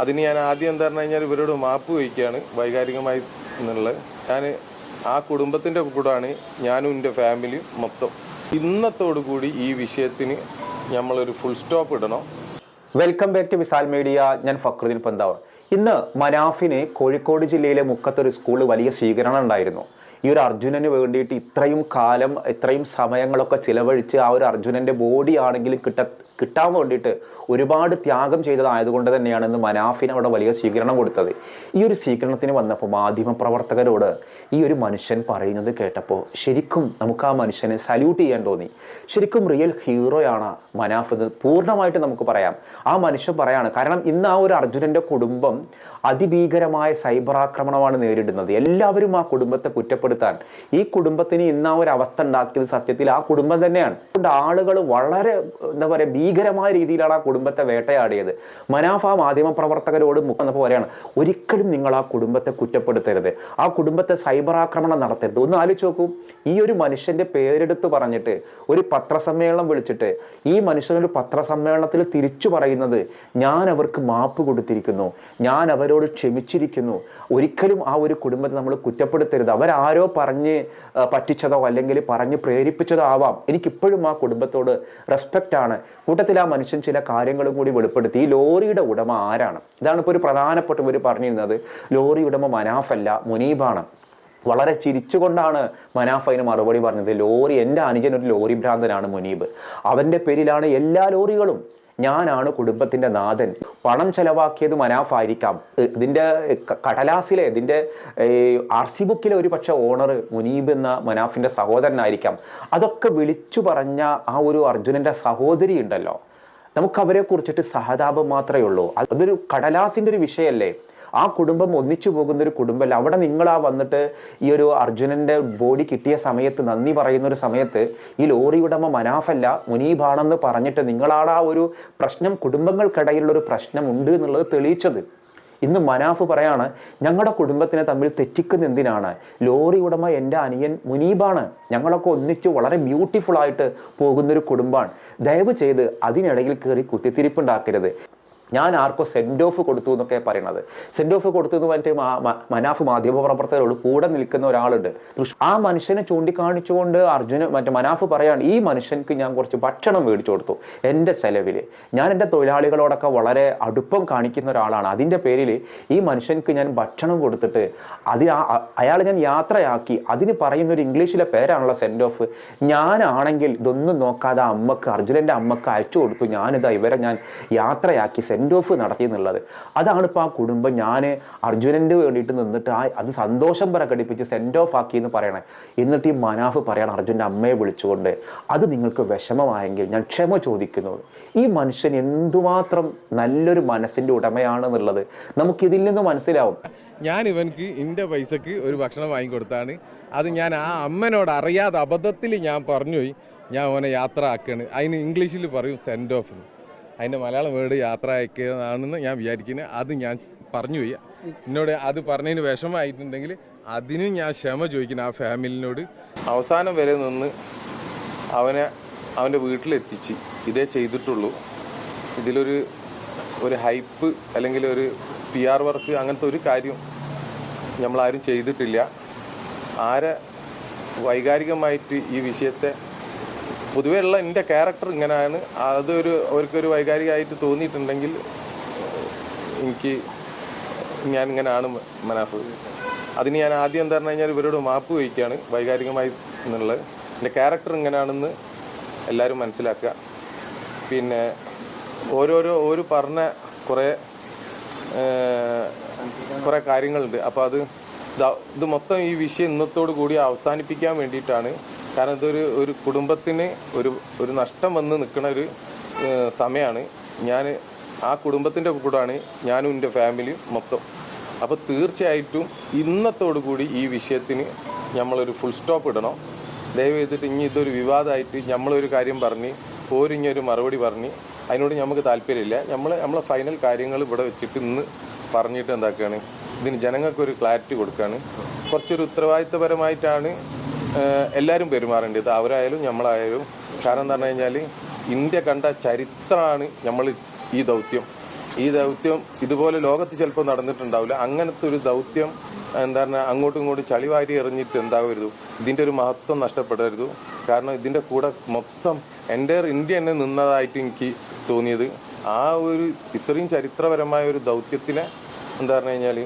അതിന് ഞാൻ ആദ്യം എന്താ പറഞ്ഞു കഴിഞ്ഞാൽ ഇവരോട് മാപ്പ് ചോദിക്കുകയാണ് വൈകാരികമായി എന്നുള്ളത്. ഞാൻ ആ കുടുംബത്തിൻ്റെ കൂടാണ് ഞാനും എൻ്റെ ഫാമിലി മൊത്തം. ഇന്നത്തോടു കൂടി ഈ വിഷയത്തിന് നമ്മളൊരു ഫുൾ സ്റ്റോപ്പ് ഇടണം. Welcome back to Visal media. ഞാൻ ഫക്രുദ്ദീൻ പന്താവർ. ഇന്ന് മനാഫിന് കോഴിക്കോട് ജില്ലയിലെ മുക്കത്തൊരു സ്കൂളിൽ വലിയ സ്വീകരണം ഉണ്ടായിരുന്നു. ഈ ഒരു അർജുനന് വേണ്ടിയിട്ട് ഇത്രയും കാലം ഇത്രയും സമയങ്ങളൊക്കെ ചിലവഴിച്ച് ആ ഒരു അർജുനൻ്റെ ബോഡി ആണെങ്കിലും കിട്ടാൻ വേണ്ടിയിട്ട് ഒരുപാട് ത്യാഗം ചെയ്തതായതുകൊണ്ട് തന്നെയാണ് ഇന്ന് മനാഫിന് അവിടെ വലിയ സ്വീകരണം കൊടുത്തത്. ഈ ഒരു സ്വീകരണത്തിന് വന്നപ്പോൾ മാധ്യമപ്രവർത്തകരോട് ഈ ഒരു മനുഷ്യൻ പറയുന്നത് കേട്ടപ്പോൾ ശരിക്കും നമുക്ക് ആ മനുഷ്യനെ സല്യൂട്ട് ചെയ്യാൻ തോന്നി. ശരിക്കും റിയൽ ഹീറോയാണ് മനാഫ് എന്ന് പൂർണ്ണമായിട്ട് നമുക്ക് പറയാം. ആ മനുഷ്യൻ പറയാണ്, കാരണം ഇന്ന് ആ ഒരു അർജുനൻ്റെ കുടുംബം അതിഭീകരമായ സൈബർ ആക്രമണമാണ് നേരിടുന്നത്. എല്ലാവരും ആ കുടുംബത്തെ കുറ്റപ്പെടുത്താൻ, ഈ കുടുംബത്തിന് ഇന്ന് ആ ഒരു അവസ്ഥ ഉണ്ടാക്കിയത് സത്യത്തിൽ ആ കുടുംബം തന്നെയാണ്. അതുകൊണ്ട് ആളുകൾ വളരെ എന്താ പറയുക ഭീകരമായ രീതിയിലാണ് ആ കുടുംബത്തെ വേട്ടയാടിയത്. മനാഫ് ആ മാധ്യമപ്രവർത്തകരോട് വന്നപ്പോൾ പറയാണ്, ഒരിക്കലും നിങ്ങൾ ആ കുടുംബത്തെ കുറ്റപ്പെടുത്തരുത്, ആ കുടുംബത്തെ സൈബർ ആക്രമണം നടത്തരുത്. ഒന്ന് ആലോചിച്ച് നോക്കൂ, ഈ ഒരു മനുഷ്യന്റെ പേരെടുത്ത് പറഞ്ഞിട്ട് ഒരു പത്രസമ്മേളനം വിളിച്ചിട്ട് ഈ മനുഷ്യനൊരു പത്രസമ്മേളനത്തിൽ തിരിച്ചു പറയുന്നത്, ഞാൻ അവർക്ക് മാപ്പ് കൊടുത്തിരിക്കുന്നു, ഞാൻ അവരോട് ക്ഷമിച്ചിരിക്കുന്നു, ഒരിക്കലും ആ ഒരു കുടുംബത്തെ നമ്മൾ കുറ്റപ്പെടുത്തരുത്, അവരാരോ പറഞ്ഞ് പറ്റിച്ചതോ അല്ലെങ്കിൽ പറഞ്ഞ് പ്രേരിപ്പിച്ചതോ ആവാം, എനിക്കിപ്പോഴും ആ കുടുംബത്തോട് റെസ്പെക്റ്റ് ആണ്. കൂട്ടത്തിൽ ആ മനുഷ്യൻ ചില കാര്യങ്ങളും കൂടി വെളിപ്പെടുത്തി. ഈ ലോറിയുടെ ഉടമ ആരാണ്? ഇതാണ് ഇപ്പോൾ ഒരു പ്രധാനപ്പെട്ടവർ പറഞ്ഞിരുന്നത്. ലോറി ഉടമ മനാഫല്ല, മുനീബാണ്. വളരെ ചിരിച്ചുകൊണ്ടാണ് മനാഫ് അതിന് മറുപടി പറഞ്ഞത്. ലോറി, എൻ്റെ അനുജൻ ഒരു ലോറി ഭ്രാന്തനാണ് മുനീബ്, അവൻ്റെ പേരിലാണ് എല്ലാ ലോറികളും, ഞാനാണ് കുടുംബത്തിൻ്റെ നാഥൻ. പണം ചെലവാക്കിയത് മനാഫ് ആയിരിക്കാം, ഇതിൻ്റെ കടലാസിലെ ഇതിൻ്റെ RC ബുക്കിലെ ഒരു പക്ഷേ ഓണർ മുനീബ് എന്ന മനാഫിൻ്റെ സഹോദരനായിരിക്കാം. അതൊക്കെ വിളിച്ചു പറഞ്ഞ ആ ഒരു അർജുനൻ്റെ സഹോദരി ഉണ്ടല്ലോ, നമുക്ക് അവരെ കുറിച്ചിട്ട് സഹതാപം മാത്രമേ ഉള്ളൂ. അതൊരു കടലാസിൻ്റെ ഒരു വിഷയമല്ലേ. ആ കുടുംബം ഒന്നിച്ചു പോകുന്ന ഒരു കുടുംബമല്ല. അവിടെ നിങ്ങളാ വന്നിട്ട് ഈ ഒരു അർജുനൻ്റെ ബോഡി കിട്ടിയ സമയത്ത് നന്ദി പറയുന്ന ഒരു സമയത്ത് ഈ ലോറി ഉടമ മനാഫല്ല മുനീബാണെന്ന് പറഞ്ഞിട്ട് നിങ്ങളാണ് ആ ഒരു പ്രശ്നം, കുടുംബങ്ങൾക്കിടയിലുള്ള ഒരു പ്രശ്നം ഉണ്ട് എന്നുള്ളത് തെളിയിച്ചത്. ഇന്ന് മനാഫ് പറയാണ്, ഞങ്ങളുടെ കുടുംബത്തിനെ തമ്മിൽ തെറ്റിക്കുന്ന എന്തിനാണ്? ലോറി ഉടമ എൻ്റെ അനിയൻ മുനീബാണ്, ഞങ്ങളൊക്കെ ഒന്നിച്ച് വളരെ ബ്യൂട്ടിഫുൾ ആയിട്ട് പോകുന്നൊരു കുടുംബമാണ്. ദയവ് ചെയ്ത് അതിനിടയിൽ കയറി കുത്തിത്തിരിപ്പുണ്ടാക്കരുത്. ഞാൻ ആർക്കോ സെൻഡ് ഓഫ് കൊടുത്തു എന്നൊക്കെ പറയണത്. സെൻഡ് ഓഫ് കൊടുത്തു എന്ന് പറഞ്ഞിട്ട് മനാഫ് മാധ്യമപ്രവർത്തകരോട് കൂടെ നിൽക്കുന്ന ഒരാളുണ്ട്. ആ മനുഷ്യനെ ചൂണ്ടിക്കാണിച്ചുകൊണ്ട് മനാഫ് പറയാണ്, ഈ മനുഷ്യൻക്ക് ഞാൻ കുറച്ച് ഭക്ഷണം മേടിച്ചു കൊടുത്തു എൻ്റെ ചെലവിൽ. ഞാൻ എൻ്റെ തൊഴിലാളികളോടൊക്കെ വളരെ അടുപ്പം കാണിക്കുന്ന ഒരാളാണ്, അതിൻ്റെ പേരിൽ ഈ മനുഷ്യൻക്ക് ഞാൻ ഭക്ഷണം കൊടുത്തിട്ട് അയാളെ ഞാൻ യാത്രയാക്കി. അതിന് പറയുന്നൊരു ഇംഗ്ലീഷിലെ പേരാണല്ലോ സെൻഡ് ഓഫ്. ഞാനാണെങ്കിൽ ഇതൊന്നും നോക്കാതെ അമ്മക്ക്, അർജുനൻ്റെ അമ്മക്ക് അയച്ചു കൊടുത്തു, ഞാനിതാ ഇവരെ ഞാൻ യാത്രയാക്കി സെൻഡ് ഓഫ് നടത്തി എന്നുള്ളത്. അതാണ് ഇപ്പോൾ ആ കുടുംബം ഞാൻ അർജുനൻ്റെ വേണ്ടിയിട്ട് നിന്നിട്ട് അത് സന്തോഷം പ്രകടിപ്പിച്ച് സെൻഡ് ഓഫ് ആക്കി എന്ന് പറയണേ. എന്നിട്ട് ഈ മനാഫ് പറയണം അർജുൻ്റെ അമ്മയെ വിളിച്ചുകൊണ്ട്, അത് നിങ്ങൾക്ക് വിഷമമായെങ്കിൽ ഞാൻ ക്ഷമ ചോദിക്കുന്നു. ഈ മനുഷ്യൻ എന്തുമാത്രം നല്ലൊരു മനസ്സിൻ്റെ ഉടമയാണെന്നുള്ളത് നമുക്കിതിൽ നിന്ന് മനസ്സിലാവും. ഞാൻ ഇവനക്ക് എൻ്റെ പൈസക്ക് ഒരു ഭക്ഷണം വാങ്ങിക്കൊടുത്താണ്. അത് ഞാൻ ആ അമ്മനോട് അറിയാതെ അബദ്ധത്തിൽ ഞാൻ പറഞ്ഞുപോയി, ഞാൻ അവനെ യാത്ര ആക്കുകയാണ്. അതിന് ഇംഗ്ലീഷിൽ പറയും സെൻഡ് ഓഫ്, അതിൻ്റെ മലയാളം വേർഡ് യാത്ര അയക്കുന്നതാണെന്ന് ഞാൻ വിചാരിക്കുന്നത്. അത് ഞാൻ പറഞ്ഞു പോയി. എന്നോട് അത് പറഞ്ഞതിന് വിഷമമായിട്ടുണ്ടെങ്കിൽ അതിനും ഞാൻ ക്ഷമ ചോദിക്കുന്നു ആ ഫാമിലിനോട്. അവസാനം വരെ നിന്ന് അവൻ്റെ വീട്ടിലെത്തിച്ച് ഇതേ ചെയ്തിട്ടുള്ളൂ. ഇതിലൊരു ഹൈപ്പ് അല്ലെങ്കിൽ ഒരു PR വർക്ക് അങ്ങനത്തെ ഒരു കാര്യം നമ്മളാരും ചെയ്തിട്ടില്ല. ആരെ വൈകാരികമായിട്ട് ഈ വിഷയത്തെ പൊതുവേ ഉള്ള എൻ്റെ ക്യാരക്ടർ ഇങ്ങനെയാണ്, അവർക്കൊരു വൈകാരികമായിട്ട് തോന്നിയിട്ടുണ്ടെങ്കിൽ ഞാനിങ്ങനെയാണ് മനാഫ്. അതിന് ഞാൻ ആദ്യം എന്താ പറഞ്ഞു കഴിഞ്ഞാൽ ഇവരോട് മാപ്പ് ചോദിക്കുകയാണ് വൈകാരികമായി എന്നുള്ളത്. എൻ്റെ ക്യാരക്ടർ ഇങ്ങനെയാണെന്ന് എല്ലാവരും മനസ്സിലാക്കുക. പിന്നെ ഓരോ പറഞ്ഞ കുറേ കാര്യങ്ങളുണ്ട്. അപ്പോൾ ഇത് മൊത്തം ഈ വിഷയം ഇന്നത്തോടു കൂടി അവസാനിപ്പിക്കാൻ വേണ്ടിയിട്ടാണ്. കാരണം ഒരു കുടുംബത്തിന് ഒരു നഷ്ടം വന്ന് നിൽക്കുന്ന ഒരു സമയമാണ്. ഞാൻ ആ കുടുംബത്തിൻ്റെ കൂടാണ് ഞാനും എൻ്റെ ഫാമിലി മൊത്തം. അപ്പോൾ തീർച്ചയായിട്ടും ഇന്നത്തോടു കൂടി ഈ വിഷയത്തിന് നമ്മളൊരു ഫുൾ സ്റ്റോപ്പ് ഇടണം. ദയവ് ചെയ്തിട്ട് ഇനി ഇതൊരു വിവാദമായിട്ട് നമ്മളൊരു കാര്യം പറഞ്ഞ് പോരിഞ്ഞൊരു മറുപടി പറഞ്ഞ് അതിനോട് നമുക്ക് താല്പര്യമില്ല. നമ്മളെ ഫൈനൽ കാര്യങ്ങൾ ഇവിടെ വെച്ചിട്ട് ഇന്ന് പറഞ്ഞിട്ട് എന്താക്കുകയാണ്, ഇതിന് ജനങ്ങൾക്കൊരു ക്ലാരിറ്റി കൊടുക്കുകയാണ്. കുറച്ചൊരു ഉത്തരവാദിത്തപരമായിട്ടാണ് എല്ലാവരും പെരുമാറേണ്ടത്, അവരായാലും നമ്മളായാലും. കാരണം എന്താ പറഞ്ഞു കഴിഞ്ഞാൽ ഇന്ത്യ കണ്ട ചരിത്രമാണ് നമ്മൾ ഈ ദൗത്യം. ഈ ദൗത്യം ഇതുപോലെ ലോകത്ത് ചിലപ്പോൾ നടന്നിട്ടുണ്ടാവില്ല. അങ്ങനത്തെ ഒരു ദൗത്യം എന്താ പറഞ്ഞാൽ അങ്ങോട്ടും ഇങ്ങോട്ടും ചളിവാരി എറിഞ്ഞിട്ട് എന്താവരുത്, ഇതിൻ്റെ ഒരു മഹത്വം നഷ്ടപ്പെടരുത്. കാരണം ഇതിൻ്റെ കൂടെ മൊത്തം എൻ്റെ ഇന്ത്യ തന്നെ നിന്നതായിട്ട് എനിക്ക് തോന്നിയത് ആ ഒരു ഇത്രയും ചരിത്രപരമായ ഒരു ദൗത്യത്തിനെ എന്താ പറഞ്ഞു കഴിഞ്ഞാൽ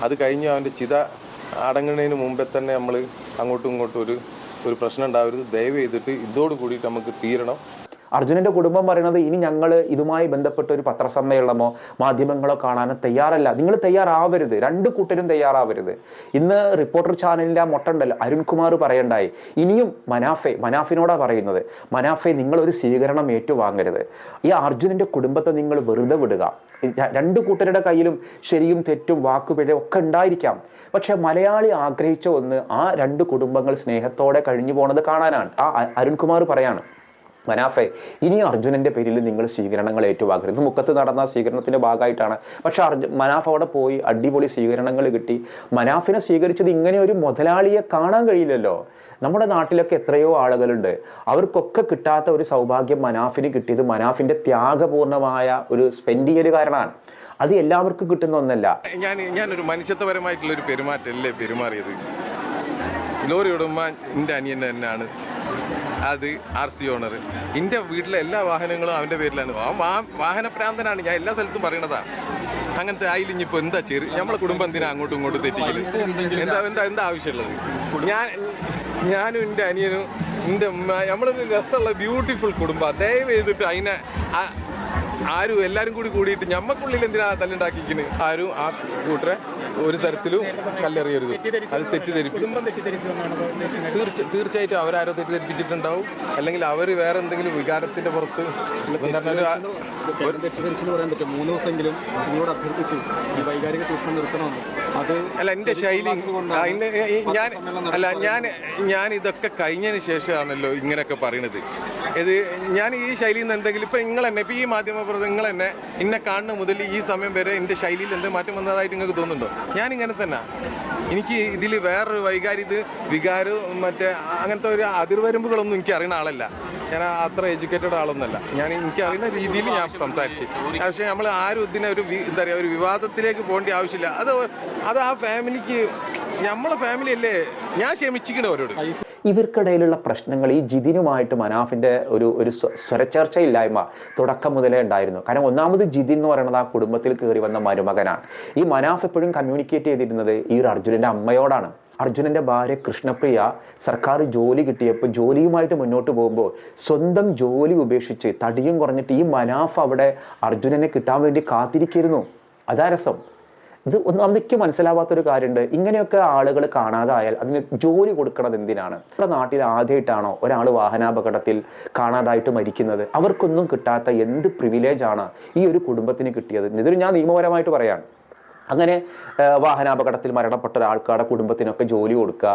അത് കഴിഞ്ഞ് അവൻ്റെ ചിത അടങ്ങുന്നതിന് മുമ്പേ തന്നെ നമ്മൾ അങ്ങോട്ടും ഇങ്ങോട്ടും ഒരു പ്രശ്നം ഉണ്ടാവരുത്. ദയവ് ചെയ്തിട്ട് ഇതോട് കൂടിയിട്ട് നമുക്ക് തീരണം. അർജുനന്റെ കുടുംബം പറയുന്നത് ഇനി ഞങ്ങൾ ഇതുമായി ബന്ധപ്പെട്ട ഒരു പത്രസമ്മേളനമോ മാധ്യമങ്ങളോ കാണാനോ തയ്യാറല്ല. നിങ്ങൾ തയ്യാറാവരുത്, രണ്ടു കൂട്ടരും തയ്യാറാവരുത്. ഇന്ന് റിപ്പോർട്ടർ ചാനലിന്റെ ആ മൊട്ടുണ്ടല്ലോ അരുൺകുമാർ പറയണ്ടായി, ഇനിയും മനാഫിനോടാ പറയുന്നത്, മനാഫെ നിങ്ങൾ ഒരു സ്വീകരണം ഏറ്റുവാങ്ങരുത്. ഈ അർജുനന്റെ കുടുംബത്തെ നിങ്ങൾ വെറുതെ വിടുക. രണ്ടു കൂട്ടരുടെ കയ്യിലും ശരിയും തെറ്റും വാക്കുപിഴയും ഒക്കെ ഉണ്ടായിരിക്കാം. പക്ഷെ മലയാളി ആഗ്രഹിച്ച ഒന്ന് ആ രണ്ട് കുടുംബങ്ങൾ സ്നേഹത്തോടെ കഴിഞ്ഞു പോണത് കാണാനാണ്. ആ അരുൺകുമാർ പറയാണ്, മനാഫെ ഇനി അർജുനന്റെ പേരിൽ നിങ്ങൾ സ്വീകരണങ്ങൾ ഏറ്റുവാങ്ങരുത്. മുക്കത്ത് നടന്ന സ്വീകരണത്തിന്റെ ഭാഗമായിട്ടാണ്. പക്ഷെ മനാഫ് അവിടെ പോയി അടിപൊളി സ്വീകരണങ്ങൾ കിട്ടി. മനാഫിനെ സ്വീകരിച്ചത് ഇങ്ങനെ ഒരു മുതലാളിയെ കാണാൻ കഴിയില്ലല്ലോ. നമ്മുടെ നാട്ടിലൊക്കെ എത്രയോ ആളുകളുണ്ട്, അവർക്കൊക്കെ കിട്ടാത്ത ഒരു സൗഭാഗ്യം മനാഫിന് കിട്ടിയത് മനാഫിന്റെ ത്യാഗപൂർണമായ ഒരു സ്പെൻഡ് ചെയ്യൽ കാരണമാണ്. അത് എല്ലാവർക്കും കിട്ടുന്ന ഒന്നല്ല. ഞാനൊരു മനുഷ്യത്വപരമായിട്ടുള്ള ഒരു പെരുമാറ്റമല്ലേ പെരുമാറിയത്. ലോറി ഉടമ എൻ്റെ അനിയൻ തന്നെയാണ്, അത് RC ഓണർ. എൻ്റെ വീട്ടിലെ എല്ലാ വാഹനങ്ങളും അവൻ്റെ പേരിലാണ്. വാഹനപ്രാന്തനാണ്, ഞാൻ എല്ലാ സ്ഥലത്തും പറയണതാണ്. അങ്ങനത്തെ ആയില്ലിഞ്ഞിപ്പോൾ എന്താ ചേര് നമ്മളെ കുടുംബം എന്തിനാ അങ്ങോട്ടും ഇങ്ങോട്ടും തെറ്റിക്കല്? എന്താ ആവശ്യമുള്ളത്? ഞാനും എൻ്റെ അനിയനും എൻ്റെ ഉമ്മ നമ്മളൊരു രസമുള്ള ബ്യൂട്ടിഫുൾ കുടുംബം. ദയവ് ചെയ്തിട്ട് അതിനെ ആരും എല്ലാവരും കൂടിയിട്ട് ഞമ്മക്കുള്ളിൽ എന്തിനാ തല്ലുണ്ടാക്കിക്കുന്നത്? ആരും ആ കൂട്ടരെ ഒരു തരത്തിലും കല്ലെറിയരുത്. അത് തീർച്ചയായിട്ടും അവരാരോ തെറ്റിദ്ധരിപ്പിച്ചിട്ടുണ്ടാവും, അല്ലെങ്കിൽ അവർ വേറെ എന്തെങ്കിലും വികാരത്തിന്റെ പുറത്ത് അല്ല എൻ്റെ ശൈലി ഞാൻ ഇതൊക്കെ കഴിഞ്ഞതിന് ശേഷമാണല്ലോ ഇങ്ങനെയൊക്കെ പറയണത്. ഇത് ഞാൻ ഈ ശൈലിയിൽ നിന്ന് എന്തെങ്കിലും ഇപ്പൊ നിങ്ങൾ തന്നെ ഇപ്പൊ ഈ മാധ്യമപ്രവർത്തകർ നിങ്ങൾ തന്നെ എന്നെ കാണുന്ന മുതൽ ഈ സമയം വരെ എൻ്റെ ശൈലിയിൽ എന്തെങ്കിലും മാറ്റം വന്നതായിട്ട് നിങ്ങൾക്ക് തോന്നുന്നുണ്ടോ? ഞാനിങ്ങനെ തന്നെ. എനിക്ക് ഇതിൽ വേറൊരു വികാരവും മറ്റേ അങ്ങനത്തെ ഒരു അതിർവരമ്പുകളൊന്നും എനിക്ക് അറിയുന്ന ആളല്ല. ഞാൻ അത്ര എഡ്യൂക്കേറ്റഡ് ആളൊന്നുമല്ല. എനിക്ക് അറിയുന്ന രീതിയിൽ ഞാൻ സംസാരിച്ച്. പക്ഷേ നമ്മൾ ആരും ഇതിനെ എന്താ പറയുക ഒരു വിവാദത്തിലേക്ക് പോകേണ്ട ആവശ്യമില്ല. അത് ആ ഫാമിലിക്ക് നമ്മളെ ഫാമിലി അല്ലേ, ഞാൻ ക്ഷമിച്ചിക്കണ അവരോട്. ഇവർക്കിടയിലുള്ള പ്രശ്നങ്ങൾ ഈ ജിതിനുമായിട്ട് മനാഫിന്റെ ഒരു സ്വരച്ചേർച്ചയില്ലായ്മ തുടക്കം മുതലേ ഉണ്ടായിരുന്നു. കാരണം ഒന്നാമത് ജിതിൻ എന്ന് പറയുന്നത് ആ കുടുംബത്തിൽ കയറി വന്ന മരുമകനാണ്. ഈ മനാഫ് എപ്പോഴും കമ്മ്യൂണിക്കേറ്റ് ചെയ്തിരുന്നത് ഈ ഒരു അർജുനന്റെ അമ്മയോടാണ്. അർജുനന്റെ ഭാര്യ കൃഷ്ണപ്രിയ സർക്കാർ ജോലി കിട്ടിയപ്പോൾ ജോലിയുമായിട്ട് മുന്നോട്ട് പോകുമ്പോൾ സ്വന്തം ജോലി ഉപേക്ഷിച്ച് തടിയും കുറഞ്ഞിട്ട് ഈ മനാഫ് അവിടെ അർജുനനെ കിട്ടാൻ വേണ്ടി കാത്തിരിക്കുന്നു. അതാ രസം. ഇത് ഒന്നാമതൊക്കെ മനസ്സിലാവാത്തൊരു കാര്യമുണ്ട്. ഇങ്ങനെയൊക്കെ ആളുകൾ കാണാതായാൽ അതിന് ജോലി കൊടുക്കണത് എന്തിനാണ്? നമ്മുടെ നാട്ടിൽ ആദ്യമായിട്ടാണോ ഒരാൾ വാഹനാപകടത്തിൽ കാണാതായിട്ട് മരിക്കുന്നത്? അവർക്കൊന്നും കിട്ടാത്ത എന്ത് പ്രിവിലേജാണ് ഈ ഒരു കുടുംബത്തിന് കിട്ടിയത്? ഇതൊരു ഞാൻ നിയമപരമായിട്ട് പറയാം. അങ്ങനെ വാഹനാപകടത്തിൽ മരണപ്പെട്ട ഒരാൾക്കാരുടെ കുടുംബത്തിനൊക്കെ ജോലി കൊടുക്കുക,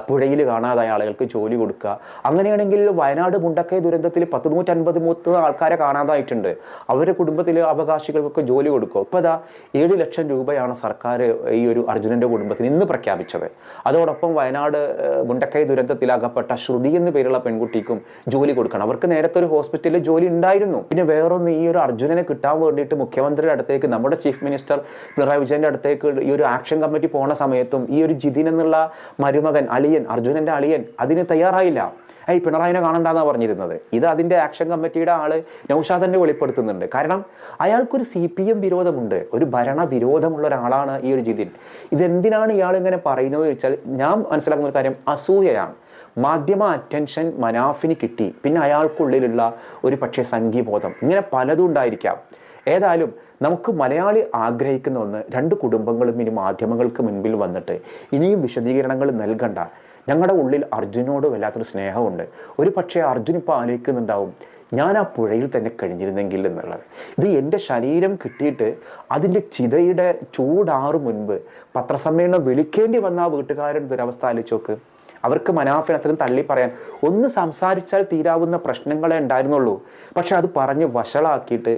പുഴയിൽ കാണാതായ ആളുകൾക്ക് ജോലി കൊടുക്കുക. അങ്ങനെയാണെങ്കിൽ വയനാട് മുണ്ടക്കൈ ദുരന്തത്തിൽ 150 ആൾക്കാരെ കാണാതായിട്ടുണ്ട്. അവരുടെ കുടുംബത്തിലെ അവകാശികൾക്കൊക്കെ ജോലി കൊടുക്കുക. ഇപ്പോൾ അതാ 7 ലക്ഷം രൂപയാണ് സർക്കാർ ഈ ഒരു അർജുനന്റെ കുടുംബത്തിന് ഇന്ന് പ്രഖ്യാപിച്ചത്. അതോടൊപ്പം വയനാട് മുണ്ടക്കൈ ദുരന്തത്തിൽ അകപ്പെട്ട ശ്രുതി എന്ന് പേരുള്ള പെൺകുട്ടിക്കും ജോലി കൊടുക്കണം. അവർക്ക് നേരത്തെ ഒരു ഹോസ്പിറ്റലിൽ ജോലി ഉണ്ടായിരുന്നു. പിന്നെ വേറൊന്ന്, ഈ ഒരു അർജുനനെ കിട്ടാൻ വേണ്ടിയിട്ട് മുഖ്യമന്ത്രിയുടെ അടുത്തേക്ക് നമ്മുടെ ചീഫ് മിനിസ്റ്റർ പിണറായി വിജയന്റെ അടുത്തേക്ക് ഈ ഒരു ആക്ഷൻ കമ്മിറ്റി പോണ സമയത്തും ഈ ഒരു ജിതിൻ എന്നുള്ള മരുമകൻ അളിയൻ, അർജുനന്റെ അളിയൻ അതിന് തയ്യാറായില്ല. പിണറായിനെ കാണണ്ടെന്നാണ് പറഞ്ഞിരുന്നത്. ഇത് അതിന്റെ ആക്ഷൻ കമ്മിറ്റിയുടെ ആള് നൗഷാദ് തന്നെ വെളിപ്പെടുത്തുന്നുണ്ട്. കാരണം അയാൾക്കൊരു CPM വിരോധമുണ്ട്, ഒരു ഭരണ വിരോധമുള്ള ഒരാളാണ് ഈ ഒരു ജിതിൻ. ഇതെന്തിനാണ് ഇയാൾ ഇങ്ങനെ പറയുന്നത് ചോദിച്ചാൽ ഞാൻ മനസ്സിലാക്കുന്ന ഒരു കാര്യം അസൂയയാണ്. മാധ്യമ അറ്റൻഷൻ മനാഫിന് കിട്ടി, പിന്നെ അയാൾക്കുള്ളിലുള്ള ഒരു പക്ഷേ സംഘീബോധം, ഇങ്ങനെ പലതും ഉണ്ടായിരിക്കാം. ഏതായാലും നമുക്ക് മലയാളി ആഗ്രഹിക്കുന്ന ഒന്ന്, രണ്ട് കുടുംബങ്ങളും ഇനി മാധ്യമങ്ങൾക്ക് മുൻപിൽ വന്നിട്ട് ഇനിയും വിശദീകരണങ്ങൾ നൽകണ്ട. ഞങ്ങളുടെ ഉള്ളിൽ അർജുനോട് വല്ലാത്തൊരു സ്നേഹമുണ്ട്. ഒരു പക്ഷേ അർജുൻ ഇപ്പോൾ ആലോചിക്കുന്നുണ്ടാവും, ഞാൻ ആ പുഴയിൽ തന്നെ കഴിഞ്ഞിരുന്നെങ്കിൽ എന്നുള്ളത്. ഇത് എൻ്റെ ശരീരം കിട്ടിയിട്ട് അതിൻ്റെ ചിതയുടെ ചൂടാറും മുൻപ് പത്രസമ്മേളനം വിളിക്കേണ്ടി വന്ന ആ വീട്ടുകാരുടെ ദുരവസ്ഥ ആലോചിച്ചോക്ക്. അവർക്ക് മനാഫിന് അത്രയും തള്ളി പറയാൻ ഒന്ന് സംസാരിച്ചാൽ തീരാവുന്ന പ്രശ്നങ്ങളെ ഉണ്ടായിരുന്നുള്ളൂ. പക്ഷെ അത് പറഞ്ഞ് വഷളാക്കിയിട്ട്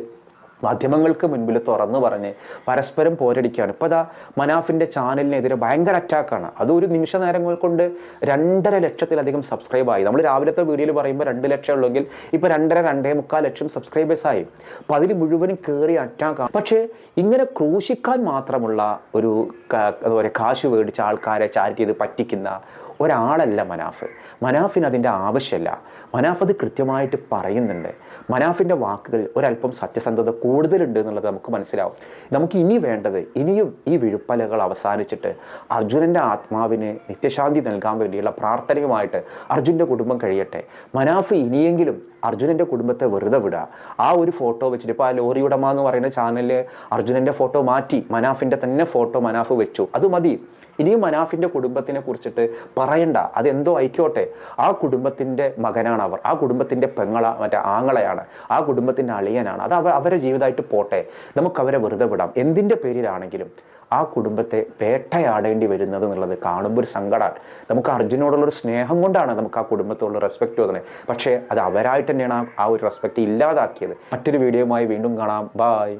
മാധ്യമങ്ങൾക്ക് മുൻപിൽ തുറന്നു പറഞ്ഞ് പരസ്പരം പോരടിക്കുകയാണ്. ഇപ്പോൾ അതാ മനാഫിൻ്റെ ചാനലിനെതിരെ ഭയങ്കര അറ്റാക്കാണ്. അത് ഒരു നിമിഷ നേരങ്ങൾ കൊണ്ട് 2.5 ലക്ഷത്തിലധികം സബ്സ്ക്രൈബായി. നമ്മൾ രാവിലത്തെ വീഡിയോയിൽ പറയുമ്പോൾ 2 ലക്ഷം ഉള്ളെങ്കിൽ ഇപ്പോൾ 2.5-2.25 ലക്ഷം സബ്സ്ക്രൈബേഴ്സായി. അപ്പോൾ അതിൽ മുഴുവനും കയറി അറ്റാക്കാണ്. പക്ഷേ ഇങ്ങനെ ക്രൂശിക്കാൻ മാത്രമുള്ള ഒരു എന്താ പറയുക, കാശ് മേടിച്ച ആൾക്കാരെ ചാരിറ്റി ചെയ്ത് പറ്റിക്കുന്ന ഒരാളല്ല മനാഫ്. മനാഫിന് അതിൻ്റെ ആവശ്യമില്ല. മനാഫ് അത് കൃത്യമായിട്ട് പറയുന്നുണ്ട്. മനാഫിൻ്റെ വാക്കുകൾ ഒരല്പം സത്യസന്ധത കൂടുതലുണ്ട് എന്നുള്ളത് നമുക്ക് മനസ്സിലാവും. നമുക്ക് ഇനി വേണ്ടത്, ഇനിയും ഈ വിഴുപ്പലകൾ അവസാനിച്ചിട്ട് അർജുനൻ്റെ ആത്മാവിന് നിത്യശാന്തി നൽകാൻ വേണ്ടിയുള്ള പ്രാർത്ഥനയുമായിട്ട് അർജുൻ്റെ കുടുംബം കഴിയട്ടെ. മനാഫ് ഇനിയെങ്കിലും അർജുനൻ്റെ കുടുംബത്തെ വെറുതെ വിടുക. ആ ഒരു ഫോട്ടോ വെച്ചിട്ട് ഇപ്പോൾ ആ ലോറി ഉടമ എന്ന് പറയുന്ന ചാനലിൽ അർജുനൻ്റെ ഫോട്ടോ മാറ്റി മനാഫിൻ്റെ തന്നെ ഫോട്ടോ മനാഫ് വെച്ചു. അത് മതി. ഇനിയും മനാഫിൻ്റെ കുടുംബത്തിനെ കുറിച്ചിട്ട് പറയണ്ട. അതെന്തോ ആയിക്കോട്ടെ. ആ കുടുംബത്തിൻ്റെ മകനാണ് അവർ. ആ കുടുംബത്തിൻ്റെ മറ്റേ ആങ്ങളയാണ്. ആ കുടുംബത്തിൻ്റെ അളിയനാണ്. അത് അവരെ ജീവിതമായിട്ട് പോട്ടെ. നമുക്കവരെ വെറുതെ വിടാം. എന്തിൻ്റെ പേരിലാണെങ്കിലും ആ കുടുംബത്തെ വേട്ടയാടേണ്ടി വരുന്നത് എന്നുള്ളത് കാണുമ്പോൾ ഒരു സങ്കടമാണ്. നമുക്ക് അർജുനോടുള്ളൊരു സ്നേഹം കൊണ്ടാണ് നമുക്ക് ആ കുടുംബത്തോടുള്ള റെസ്പെക്റ്റ് തോന്നുന്നത്. പക്ഷേ അത് അവരായിട്ട് തന്നെയാണ് ആ ഒരു റെസ്പെക്റ്റ് ഇല്ലാതാക്കിയത്. മറ്റൊരു വീഡിയോയുമായി വീണ്ടും കാണാം. ബായ്.